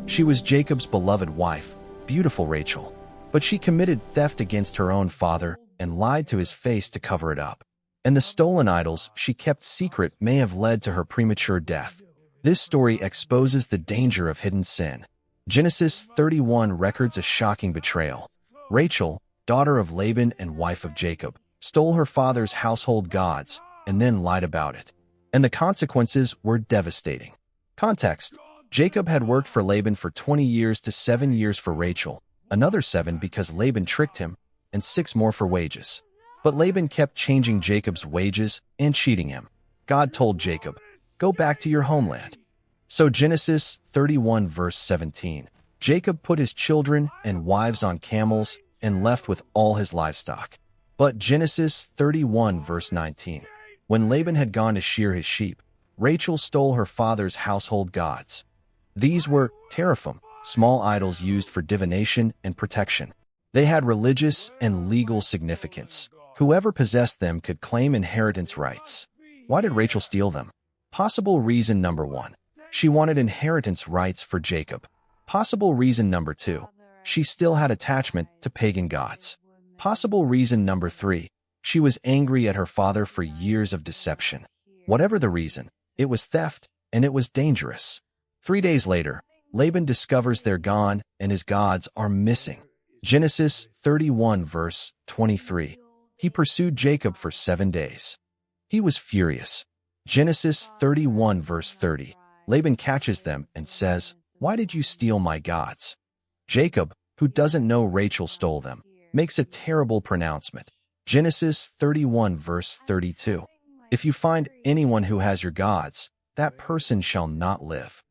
She was Jacob's beloved wife, beautiful Rachel. But she committed theft against her own father and lied to his face to cover it up. And the stolen idols she kept secret may have led to her premature death. This story exposes the danger of hidden sin. Genesis 31 records a shocking betrayal. Rachel, daughter of Laban and wife of Jacob, stole her father's household gods and then lied about it. And the consequences were devastating. Context: Jacob had worked for Laban for 20 years to 7 years for Rachel, another 7 because Laban tricked him, and 6 more for wages. But Laban kept changing Jacob's wages and cheating him. God told Jacob, "Go back to your homeland." So Genesis 31 verse 17, Jacob put his children and wives on camels and left with all his livestock. But Genesis 31 verse 19, when Laban had gone to shear his sheep, Rachel stole her father's household gods. These were teraphim, small idols used for divination and protection. They had religious and legal significance. Whoever possessed them could claim inheritance rights. Why did Rachel steal them? Possible reason number 1. She wanted inheritance rights for Jacob. Possible reason number 2. She still had attachment to pagan gods. Possible reason number 3. She was angry at her father for years of deception. Whatever the reason, it was theft, and it was dangerous. 3 days later, Laban discovers they're gone and his gods are missing. Genesis 31 verse 23. He pursued Jacob for 7 days. He was furious. Genesis 31 verse 30. Laban catches them and says, "Why did you steal my gods?" Jacob, who doesn't know Rachel stole them, makes a terrible pronouncement. Genesis 31 verse 32. If you find anyone who has your gods, that person shall not live.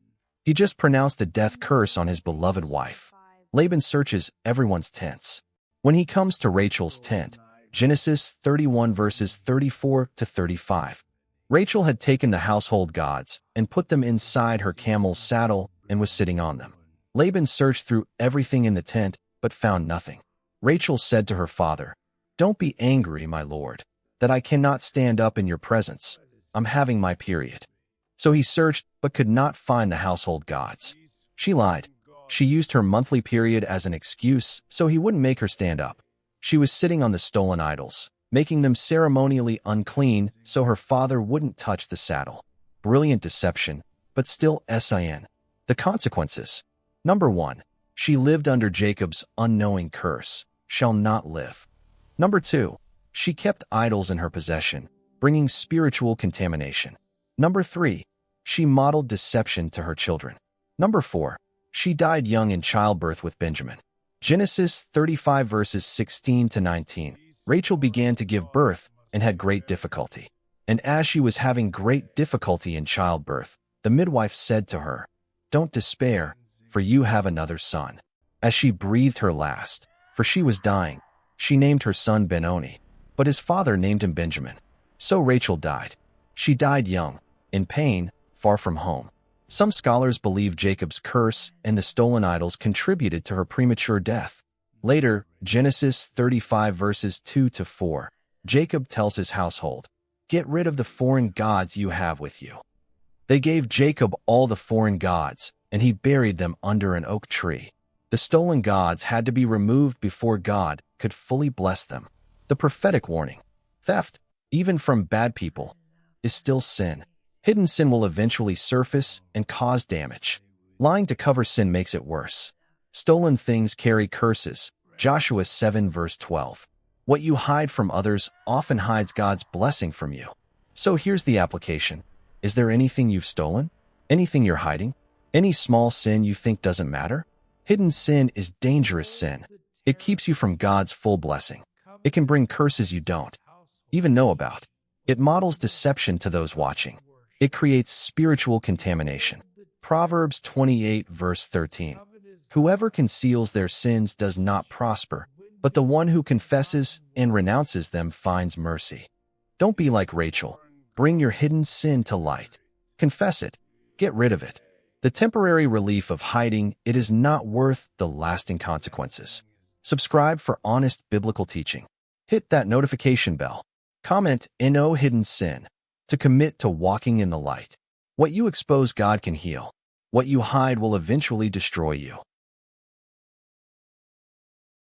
He just pronounced a death curse on his beloved wife. Laban searches everyone's tents. When he comes to Rachel's tent, Genesis 31 verses 34 to 35. Rachel had taken the household gods and put them inside her camel's saddle and was sitting on them. Laban searched through everything in the tent but found nothing. Rachel said to her father, "Don't be angry, my lord, that I cannot stand up in your presence. I'm having my period." So he searched but could not find the household gods. She lied. She used her monthly period as an excuse so he wouldn't make her stand up. She was sitting on the stolen idols, making them ceremonially unclean so her father wouldn't touch the saddle. Brilliant deception, but still sin. The consequences. Number 1. She lived under Jacob's unknowing curse, shall not live. Number 2. She kept idols in her possession, bringing spiritual contamination. Number 3. She modeled deception to her children. Number 4. She died young in childbirth with Benjamin. Genesis 35 verses 16 to 19. Rachel began to give birth and had great difficulty. And as she was having great difficulty in childbirth, the midwife said to her, "Don't despair, for you have another son." As she breathed her last, for she was dying, she named her son Benoni, but his father named him Benjamin. So Rachel died. She died young, in pain, far from home. Some scholars believe Jacob's curse and the stolen idols contributed to her premature death. Later, Genesis 35 verses 2 to 4, Jacob tells his household, "Get rid of the foreign gods you have with you." They gave Jacob all the foreign gods, and he buried them under an oak tree. The stolen gods had to be removed before God could fully bless them. The prophetic warning: theft, even from bad people, is still sin. Hidden sin will eventually surface and cause damage. Lying to cover sin makes it worse. Stolen things carry curses. Joshua 7 verse 12. What you hide from others often hides God's blessing from you. So here's the application. Is there anything you've stolen? Anything you're hiding? Any small sin you think doesn't matter? Hidden sin is dangerous sin. It keeps you from God's full blessing. It can bring curses you don't even know about. It models deception to those watching. It creates spiritual contamination. Proverbs 28 verse 13. Whoever conceals their sins does not prosper, but the one who confesses and renounces them finds mercy. Don't be like Rachel. Bring your hidden sin to light. Confess it. Get rid of it. The temporary relief of hiding it is not worth the lasting consequences. Subscribe for honest biblical teaching. Hit that notification bell. Comment "No hidden sin" to commit to walking in the light. What you expose, God can heal. What you hide will eventually destroy you.